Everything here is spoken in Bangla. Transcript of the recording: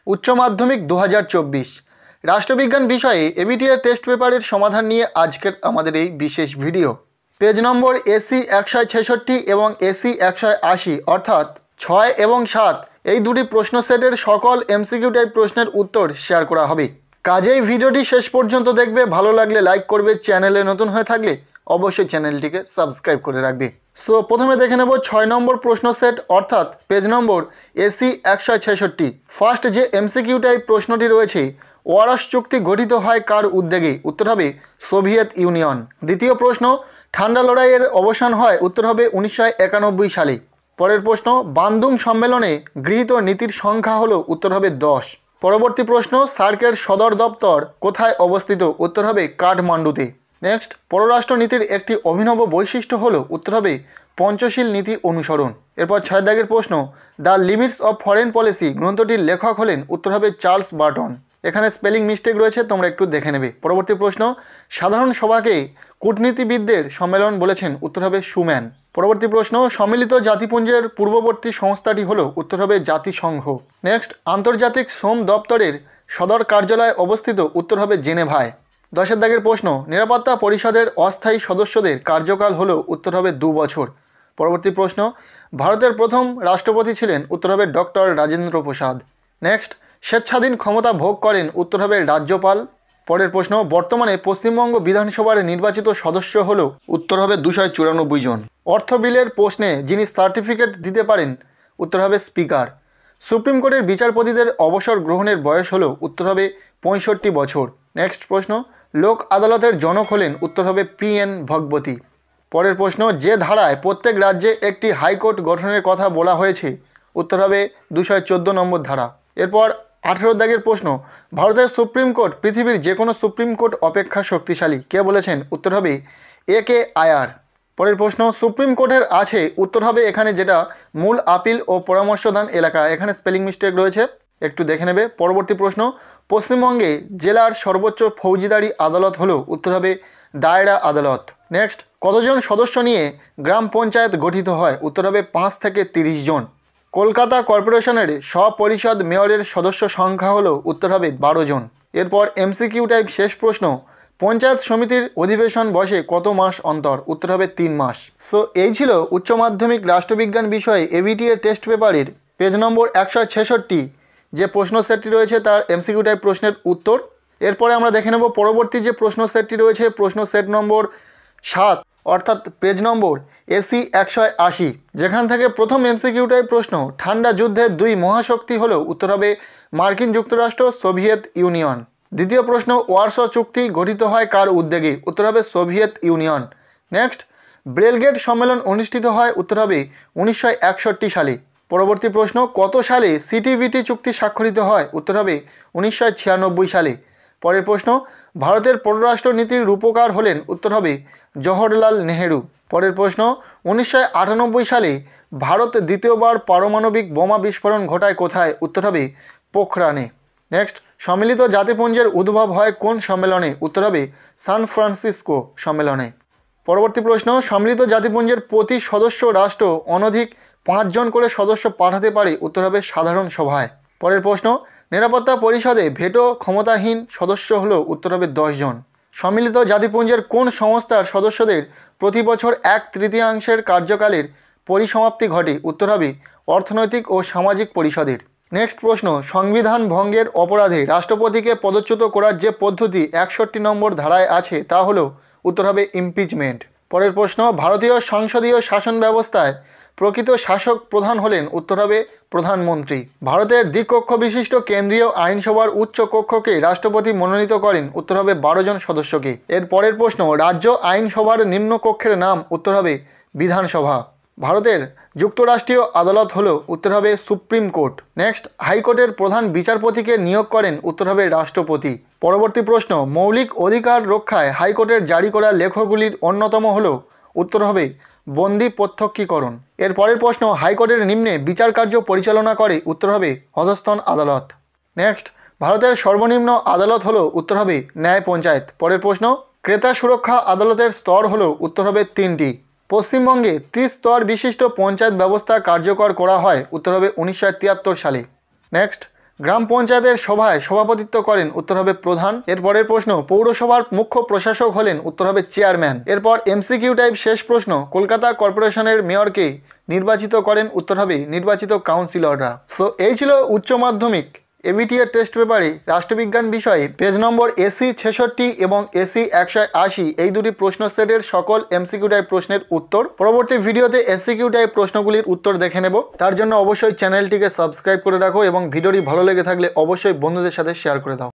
উচ্চ মাধ্যমিক 2024 রাষ্ট্রবিজ্ঞান বিষয়ে এবিটিএর টেস্ট পেপারের সমাধান নিয়ে আজকের আমাদের এই বিশেষ ভিডিও। পেজ নম্বর এসি 166 এবং এসি 180 অর্থাৎ 6 এবং 7 এই দুটি প্রশ্ন সেটের সকল এমসিকিউ টাইপ প্রশ্নের উত্তর শেয়ার করা হবে। কাজেই ভিডিওটি শেষ পর্যন্ত দেখবে, ভালো লাগলে লাইক করবে, চ্যানেলে নতুন হয়ে থাকলে অবশ্যই চ্যানেলটিকে সাবস্ক্রাইব করে রাখবে। সো প্রথমে দেখে নেব 6 নম্বর প্রশ্ন সেট অর্থাৎ পেজ নম্বর এসি 166। ফার্স্ট যে এমসিকিউ টাইপ প্রশ্নটি রয়েছে, ওয়ারশ চুক্তি গঠিত হয় কার উদ্যোগে? উত্তর হবে সোভিয়েত ইউনিয়ন। দ্বিতীয় প্রশ্ন, ঠান্ডা লড়াইয়ের অবসান হয়? উত্তর হবে 1991 সালে। পরের প্রশ্ন, বান্দুং সম্মেলনে গৃহীত নীতির সংখ্যা হলো? উত্তর হবে 10। পরবর্তী প্রশ্ন, সার্কের সদর দপ্তর কোথায় অবস্থিত? উত্তর হবে কাঠমান্ডুতে। নেক্সট, পররাষ্ট্র নীতির একটি অভিনব বৈশিষ্ট্য হলো? উত্তর হবে পঞ্চশীল নীতি অনুসরণ। এরপর 6 দাগের প্রশ্ন, the limits of foreign policy গ্রন্থটির লেখক হলেন? উত্তর হবে চার্লস বার্টন। এখানে স্পেলিং মিস্টেক রয়েছে, তোমরা একটু দেখে নেবে। পরবর্তী প্রশ্ন, সাধারণ সভাকে কূটনীতিবিদদের সম্মেলন বলেছেন? উত্তর হবে সুম্যান। পরবর্তী প্রশ্ন, সম্মিলিত জাতিপুঞ্জের পূর্ববর্তী সংস্থাটি হলো? উত্তর হবে জাতিসংঘ। নেক্সট, আন্তর্জাতিক শ্রম দপ্তরের সদর কার্যালয় অবস্থিত? উত্তর হবে জেনেভায়। 10 দাগের প্রশ্ন, নিরাপত্তা পরিষদের অস্থায়ী সদস্যদের কার্যকাল হলো? উত্তর হবে 2 বছর। পরবর্তী প্রশ্ন, ভারতের প্রথম রাষ্ট্রপতি ছিলেন? উত্তর হবে ডক্টর রাজেন্দ্র প্রসাদ। নেক্সট, স্বেচ্ছাধীন ক্ষমতা ভোগ করেন? উত্তর হবে রাজ্যপাল। পরের প্রশ্ন, বর্তমানে পশ্চিমবঙ্গ বিধানসভার নির্বাচিত সদস্য হলো? উত্তর হবে 294 জন। অর্থ বিলের প্রশ্নে যিনি সার্টিফিকেট দিতে পারেন? উত্তর হবে স্পিকার। সুপ্রিম কোর্টের বিচারপতিদের অবসর গ্রহণের বয়স হলো? উত্তর হবে 65 বছর। নেক্সট প্রশ্ন, লোক আদালতের জনক হলেন? উত্তর হবে PN ভগবতী। পরের প্রশ্ন, যে ধারায় প্রত্যেক রাজ্যে একটি হাইকোর্ট গঠনের কথা বলা হয়েছে? উত্তর হবে 214 নম্বর ধারা। এরপর 18 দাগের প্রশ্ন, ভারতের সুপ্রিম কোর্ট পৃথিবীর যে কোনো সুপ্রিম কোর্ট অপেক্ষা শক্তিশালী, কে বলেছেন? উত্তর হবে AK আয়ার। পরের প্রশ্ন, সুপ্রিম কোর্টের আছে? উত্তর হবে এখানে যেটা মূল আপিল ও পরামর্শদান এলাকা, এখানে স্পেলিং মিস্টেক রয়েছে, একটু দেখে নেবে। পরবর্তী প্রশ্ন, পশ্চিমবঙ্গে জেলার সর্বোচ্চ ফৌজদারি আদালত হলো? উত্তর হবে দায়রা আদালত। নেক্সট, কতজন সদস্য নিয়ে গ্রাম পঞ্চায়েত গঠিত হয়? উত্তর হবে 5 থেকে 30 জন। কলকাতা কর্পোরেশনের স্বপরিষদ মেয়রের সদস্য সংখ্যা হলো? উত্তর হবে 12 জন। এরপর MCQ টাইপ শেষ প্রশ্ন, পঞ্চায়েত সমিতির অধিবেশন বসে কত মাস অন্তর? উত্তর হবে 3 মাস। সো এই ছিল উচ্চ মাধ্যমিক রাষ্ট্রবিজ্ঞান বিষয়ে এবিটিএ টেস্ট পেপারের পেজ নম্বর 166 যে প্রশ্ন সেটটি রয়েছে তার MCQ টাইপ প্রশ্নের উত্তর। এরপরে আমরা দেখে নেব পরবর্তী যে প্রশ্ন সেটটি রয়েছে, প্রশ্ন সেট নম্বর 7 অর্থাৎ পেজ নম্বর এসি 180, যেখান থেকে প্রথম MCQ টাইপ প্রশ্ন, ঠান্ডা যুদ্ধের 2 মহাশক্তি হলো? উত্তর হবে মার্কিন যুক্তরাষ্ট্র, সোভিয়েত ইউনিয়ন। দ্বিতীয় প্রশ্ন, ওয়ারশ চুক্তি গঠিত হয় কার উদ্যোগে? উত্তর হবে সোভিয়েত ইউনিয়ন। নেক্সট, বেলগ্রেড সম্মেলন অনুষ্ঠিত হয়? উত্তর হবে 1961 সালে। পরবর্তী প্রশ্ন, কত সালে CTBT চুক্তি স্বাক্ষরিত হয়? উত্তর হবে 1996 সালে। পরের প্রশ্ন, ভারতের পররাষ্ট্র নীতির রূপকার হলেন? উত্তর হবে জওহরলাল নেহেরু। পরের প্রশ্ন, 1998 সালে ভারত দ্বিতীয়বার পারমাণবিক বোমা বিস্ফোরণ ঘটায় কোথায়? উত্তর হবে পোখরানে। নেক্সট, সম্মিলিত জাতিপুঞ্জের উদ্ভব হয় কোন সম্মেলনে? উত্তর হবে সান ফ্রান্সিসকো সম্মেলনে। পরবর্তী প্রশ্ন, সম্মিলিত জাতিপুঞ্জের প্রতি সদস্য রাষ্ট্র অনধিক 5 জন করে সদস্য পাঠাতে পারে? উত্তর হবে সাধারণ সভায়। পরের প্রশ্ন, নিরাপত্তা পরিষদে ভেটো ক্ষমতাহীন সদস্য হলো? উত্তর হবে 10 জন। সম্মিলিত জাতিপুঞ্জের কোন সংস্থার সদস্যদের প্রতি বছর 1/3 কার্যকালের পরিসমাপ্তি ঘটে? উত্তর হবে অর্থনৈতিক ও সামাজিক পরিষদের। নেক্সট প্রশ্ন, সংবিধান ভঙ্গের অপরাধে রাষ্ট্রপতিকে পদচ্যুত করার যে পদ্ধতি 61 নম্বর ধারায় আছে তা হলো? উত্তর হবে ইমপিচমেন্ট। পরের প্রশ্ন, ভারতীয় সংসদীয় শাসন ব্যবস্থায় প্রকৃত শাসক প্রধান হলেন? উত্তর হবে প্রধানমন্ত্রী। ভারতের দ্বিকক্ষ বিশিষ্ট কেন্দ্রীয় আইনসভার উচ্চ কক্ষকে রাষ্ট্রপতি মনোনীত করেন? উত্তর হবে 12 জন সদস্যকে। এর পরের প্রশ্ন, রাজ্য আইনসভার নিম্ন কক্ষের নাম? উত্তর হবে বিধানসভা। ভারতের যুক্তরাষ্ট্রীয় আদালত হলো? উত্তর হবে সুপ্রিম কোর্ট। নেক্সট, হাইকোর্টের প্রধান বিচারপতিকে নিয়োগ করেন? উত্তর হবে রাষ্ট্রপতি। পরবর্তী প্রশ্ন, মৌলিক অধিকার রক্ষায় হাইকোর্টের জারি করা লেখগুলির অন্যতম হলো? উত্তর হবে বন্দি প্রত্যক্ষীকরণ। এর পরের প্রশ্ন, হাইকোর্টের নিম্নে বিচার কার্য পরিচালনা করে? উত্তর হবে অধস্তন আদালত। নেক্সট, ভারতের সর্বনিম্ন আদালত হলো? উত্তর হবে ন্যায় পঞ্চায়েত। পরের প্রশ্ন, ক্রেতা সুরক্ষা আদালতের স্তর হলো? উত্তর হবে 3টি। পশ্চিমবঙ্গে 30 স্তর বিশিষ্ট পঞ্চায়েত ব্যবস্থা কার্যকর করা হয়? উত্তর হবে 1973 সালে। নেক্সট, গ্রাম পঞ্চায়েতের সভায় সভাপতিত্ব করেন, উত্তর হবে প্রধান। এরপরের প্রশ্ন, পৌরসভার মুখ্য প্রশাসক হলেন, উত্তর হবে চেয়ারম্যান। এরপর এমসিকিউ টাইপ শেষ প্রশ্ন, কলকাতা কর্পোরেশনের মেয়রকে নির্বাচিত করেন, উত্তর হবে নির্বাচিত কাউন্সিলররা। সো এই ছিল উচ্চ মাধ্যমিক এবিটিএর টেস্ট পেপারে রাষ্ট্রবিজ্ঞান বিষয়ে পেজ নম্বর এসি 66 এবং এসি 180 এই দুটি প্রশ্ন সেটের সকল এমসিকিউ টাইপ প্রশ্নের উত্তর। পরবর্তী ভিডিওতে এসিকিউ টাইপ প্রশ্নগুলির উত্তর দেখে নেব। তার জন্য অবশ্যই চ্যানেলটিকে সাবস্ক্রাইব করে রাখো এবং ভিডিওটি ভালো লেগে থাকলে অবশ্যই বন্ধুদের সাথে শেয়ার করে দাও।